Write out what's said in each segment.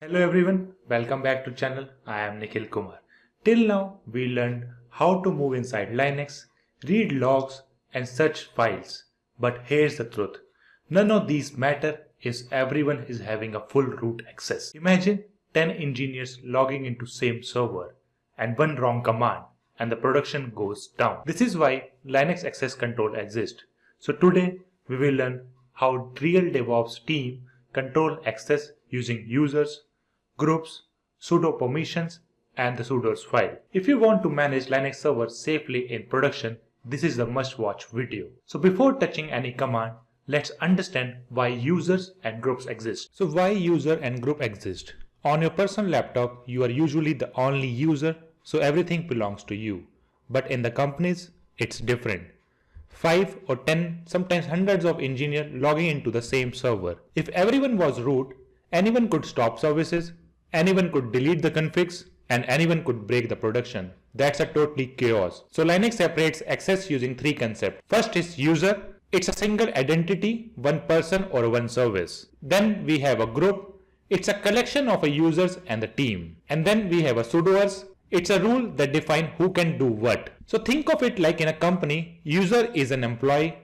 Hello everyone, welcome back to channel. I am Nikhil Kumar. Till now we learned how to move inside Linux, read logs and search files. But here's the truth. None of these matter if everyone is having a full root access. Imagine 10 engineers logging into same server and one wrong command and the production goes down. This is why Linux access control exists. So today we will learn how real DevOps team control access using users, groups, sudo permissions, and the sudoers file. If you want to manage Linux servers safely in production, this is the must-watch video. So before touching any command, let's understand why users and groups exist. So why user and group exist? On your personal laptop, you are usually the only user, so everything belongs to you. But in the companies, it's different. 5 or 10, sometimes hundreds of engineers logging into the same server. If everyone was root, anyone could stop services, anyone could delete the configs, and anyone could break the production. That's a totally chaos. So Linux separates access using three concepts. First is user. It's a single identity, one person or one service. Then we have a group. It's a collection of users and the team. And then we have a sudoers. It's a rule that defines who can do what. So think of it like in a company, user is an employee,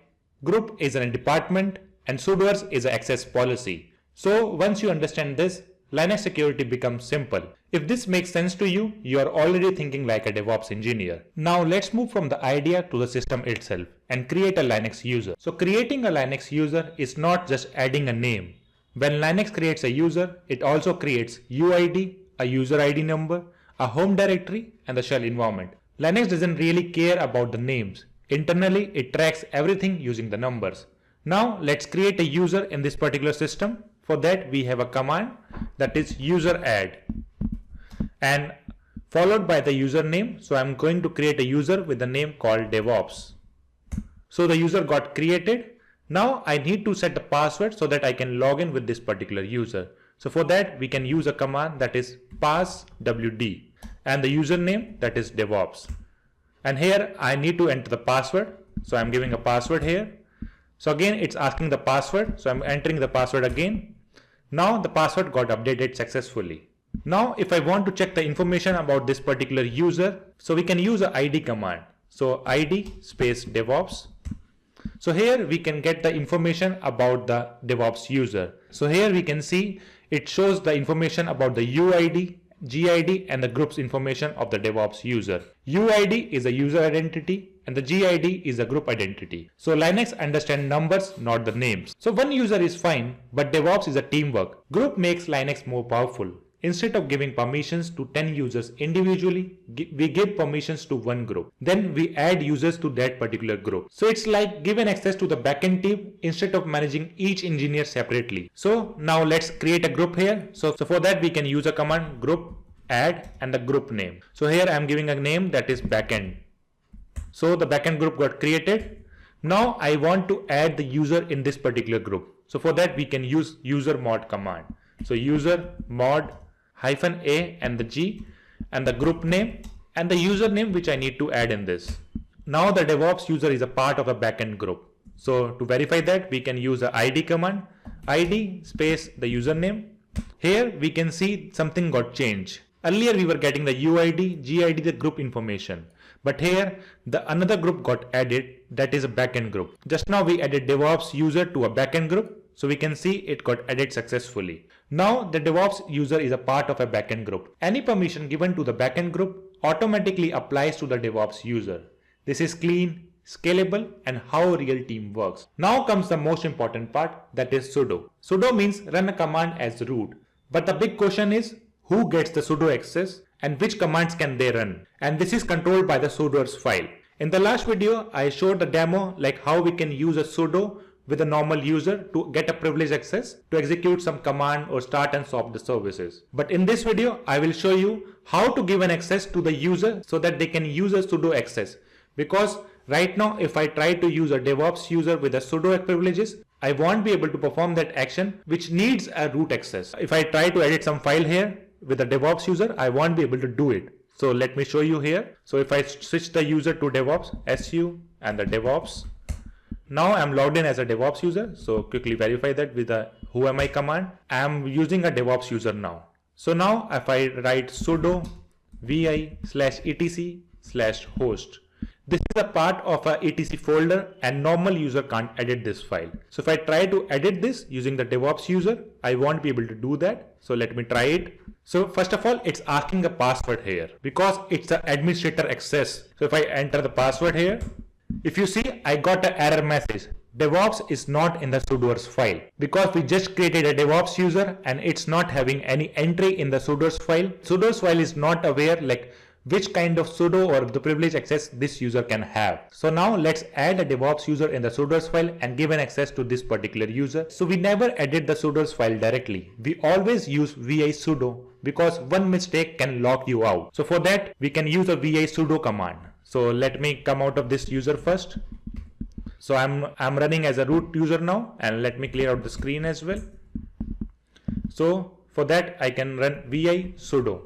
group is a department, and sudoers is an access policy. So once you understand this, Linux security becomes simple. If this makes sense to you, you are already thinking like a DevOps engineer. Now let's move from the idea to the system itself and create a Linux user. So creating a Linux user is not just adding a name. When Linux creates a user, it also creates UID, a user ID number, a home directory, and the shell environment. Linux doesn't really care about the names. Internally, it tracks everything using the numbers. Now let's create a user in this particular system. For that, we have a command that is user add and followed by the username. So I'm going to create a user with the name called DevOps. So the user got created. Now I need to set the password so that I can log in with this particular user. So for that, we can use a command that is passwd and the username that is DevOps. And here I need to enter the password. So I'm giving a password here. So again, it's asking the password. So I'm entering the password again. Now the password got updated successfully. Now if I want to check the information about this particular user, so we can use a ID command. So ID space DevOps. So here we can get the information about the DevOps user. So here we can see it shows the information about the UID, GID, and the group's information of the DevOps user. UID is a user identity and the GID is a group identity. So Linux understands numbers, not the names. So one user is fine, but DevOps is a teamwork. Group makes Linux more powerful. Instead of giving permissions to 10 users individually, we give permissions to one group. Then we add users to that particular group. So it's like giving access to the backend team instead of managing each engineer separately. So now let's create a group here. So for that we can use a command group add and the group name. So here I'm giving a name that is backend. So the backend group got created. Now I want to add the user in this particular group. So for that we can use user mod command. So user mod -a and the G and the group name and the username which I need to add in this. Now the DevOps user is a part of a backend group. So to verify that, we can use the ID command, ID space the username. Here we can see something got changed. Earlier we were getting the UID, GID, the group information. But here the another group got added, that is a backend group. Just now we added DevOps user to a backend group. So we can see it got added successfully. Now the DevOps user is a part of a backend group. Any permission given to the backend group automatically applies to the DevOps user. This is clean, scalable, and how real team works. Now comes the most important part, that is sudo. Sudo means run a command as root. But the big question is who gets the sudo access and which commands can they run? And this is controlled by the sudoers file. In the last video, I showed the demo like how we can use a sudo with a normal user to get a privileged access to execute some command or start and stop the services. But in this video, I will show you how to give an access to the user so that they can use a sudo access. Because right now, if I try to use a DevOps user with a sudo privileges, I won't be able to perform that action which needs a root access. If I try to edit some file here with a DevOps user, I won't be able to do it. So let me show you here. So if I switch the user to DevOps, SU and the DevOps, now I'm logged in as a DevOps user. So quickly verify that with the who am I command. I'm using a DevOps user now. So now if I write sudo vi/etc/host, this is a part of a etc folder and normal user can't edit this file. So if I try to edit this using the DevOps user, I won't be able to do that. So let me try it. So first of all, it's asking a password here because it's an administrator access. So if I enter the password here, if you see, I got an error message. DevOps is not in the sudoers file because we just created a DevOps user and it's not having any entry in the sudoers file. Sudoers file is not aware like which kind of sudo or the privilege access this user can have. So now let's add a DevOps user in the sudoers file and give an access to this particular user. So we never edit the sudoers file directly. We always use vi sudo because one mistake can lock you out. So for that, we can use a vi sudo command. So let me come out of this user first. So I'm running as a root user now, and let me clear out the screen as well. So for that, I can run vi sudo.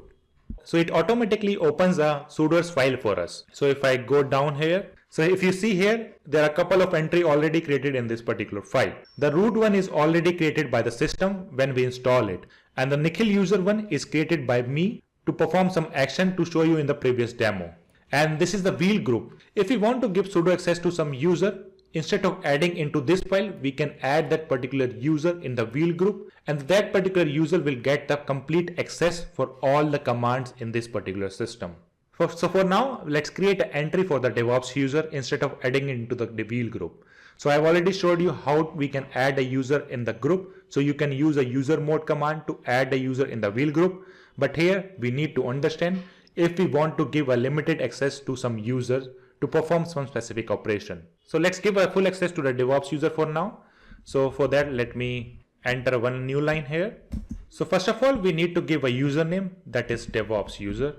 So it automatically opens a sudoers file for us. So if I go down here, so if you see here, there are a couple of entry already created in this particular file. The root one is already created by the system when we install it. And the Nikhil user one is created by me to perform some action to show you in the previous demo. And this is the wheel group. If we want to give sudo access to some user, instead of adding into this file, we can add that particular user in the wheel group, and that particular user will get the complete access for all the commands in this particular system. So for now, let's create an entry for the DevOps user instead of adding it into the wheel group. So I've already showed you how we can add a user in the group. So you can use a user mode command to add a user in the wheel group. But here we need to understand if we want to give a limited access to some users to perform some specific operation. So let's give a full access to the DevOps user for now. So for that, let me enter one new line here. So first of all, we need to give a username that is DevOps user.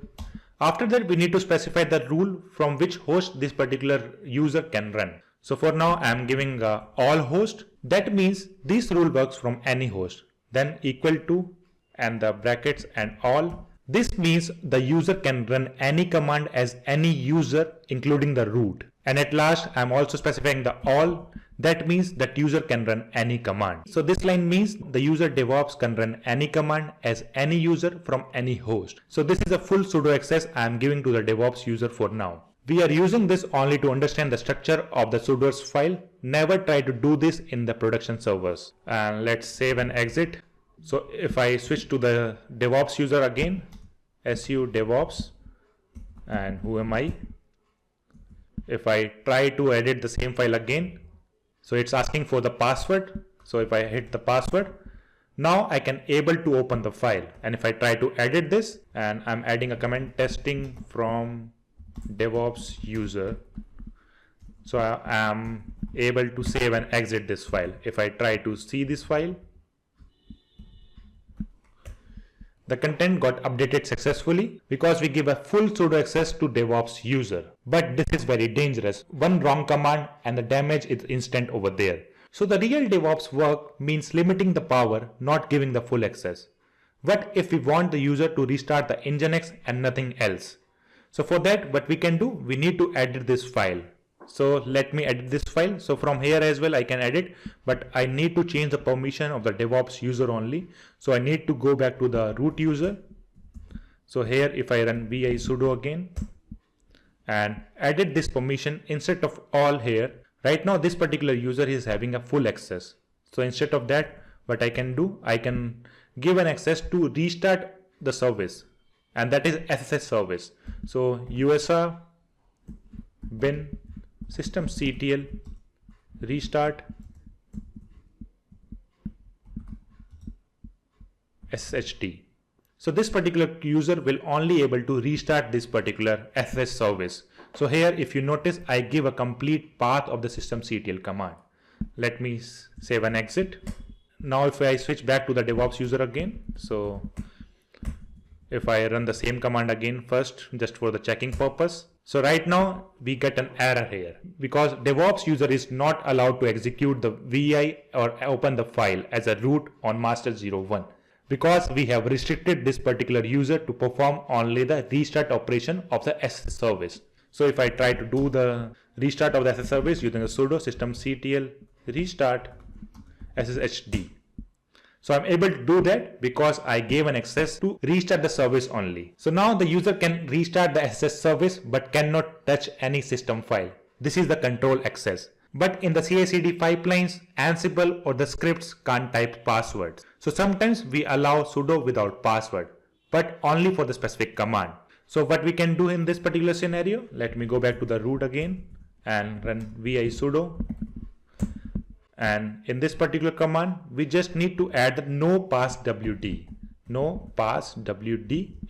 After that, we need to specify the rule from which host this particular user can run. So for now, I'm giving all host. That means this rule works from any host. Then equal to and the brackets and all. This means the user can run any command as any user, including the root. And at last, I'm also specifying the all. That means that user can run any command. So this line means the user DevOps can run any command as any user from any host. So this is a full sudo access I'm giving to the DevOps user for now. We are using this only to understand the structure of the sudoers file. Never try to do this in the production servers. And let's save and exit. So if I switch to the DevOps user again, su DevOps, and who am I? If I try to edit the same file again, so it's asking for the password. So if I hit the password, now I can able to open the file. And if I try to edit this, and I'm adding a comment testing from DevOps user, so I am able to save and exit this file. If I try to see this file, the content got updated successfully because we give a full sudo access to DevOps user. But this is very dangerous. One wrong command and the damage is instant over there. So the real DevOps work means limiting the power, not giving the full access. What if we want the user to restart the Nginx and nothing else? So for that, what we can do, we need to edit this file. So let me edit this file. So from here as well, I can edit, but I need to change the permission of the DevOps user only. So I need to go back to the root user. So here, if I run vi sudo again and edit this permission instead of all here, right now this particular user is having a full access. So instead of that, what I can do, I can give an access to restart the service, and that is SSH service. So usr bin systemctl restart SSHD. So this particular user will only able to restart this particular SSH service. So here, if you notice, I give a complete path of the systemctl command. Let me save and exit. Now if I switch back to the DevOps user again, so if I run the same command again first, just for the checking purpose. So right now we get an error here because DevOps user is not allowed to execute the VI or open the file as a root on master 01 because we have restricted this particular user to perform only the restart operation of the SS service. So if I try to do the restart of the SS service using the sudo systemctl restart SSHD. So I'm able to do that because I gave an access to restart the service only. So now the user can restart the SSH service but cannot touch any system file. This is the control access. But in the CI/CD pipelines, Ansible or the scripts can't type passwords. So sometimes we allow sudo without password, but only for the specific command. So what we can do in this particular scenario, let me go back to the root again and run vi sudo. And in this particular command, we just need to add the NOPASSWD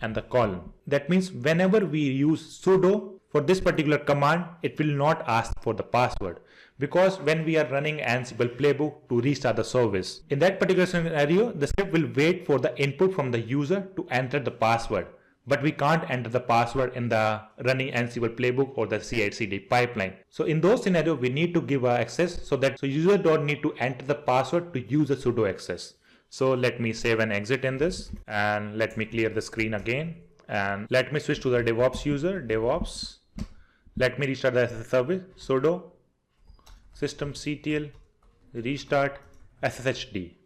and the colon. That means whenever we use sudo for this particular command, it will not ask for the password, because when we are running Ansible playbook to restart the service, in that particular scenario, the script will wait for the input from the user to enter the password. But we can't enter the password in the running Ansible playbook or the CI/CD pipeline. So in those scenarios, we need to give access so that user don't need to enter the password to use the sudo access. So let me save and exit in this, and let me clear the screen again, and let me switch to the DevOps user, DevOps. Let me restart the SSH service, sudo systemctl restart sshd.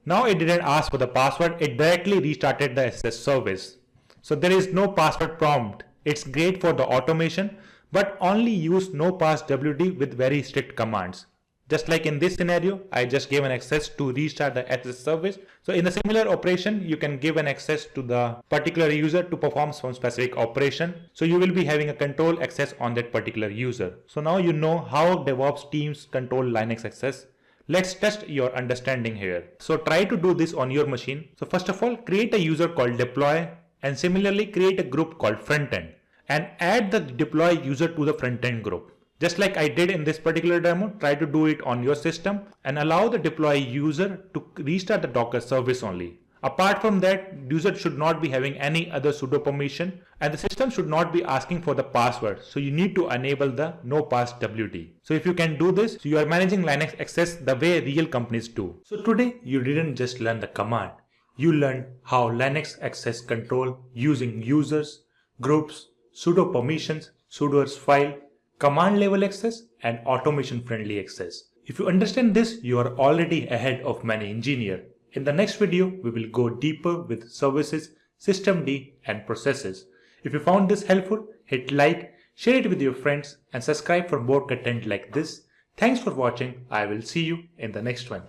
Now it didn't ask for the password, it directly restarted the SSH service. So there is no password prompt. It's great for the automation, but only use NOPASSWD with very strict commands. Just like in this scenario, I just gave an access to restart the SSH service. So in a similar operation, you can give an access to the particular user to perform some specific operation. So you will be having a control access on that particular user. So now you know how DevOps teams control Linux access. Let's test your understanding here. So try to do this on your machine. So first of all, create a user called deploy, and similarly create a group called frontend and add the deploy user to the frontend group. Just like I did in this particular demo, try to do it on your system and allow the deploy user to restart the Docker service only. Apart from that, user should not be having any other sudo permission, and the system should not be asking for the password. So you need to enable the NOPASSWD. So if you can do this, so you are managing Linux access the way real companies do. So today you didn't just learn the command. You learned how Linux access control using users, groups, sudo permissions, sudoers file, command level access, and automation friendly access. If you understand this, you are already ahead of many engineers. In the next video, we will go deeper with services, systemd, and processes. If you found this helpful, hit like, share it with your friends, and subscribe for more content like this. Thanks for watching. I will see you in the next one.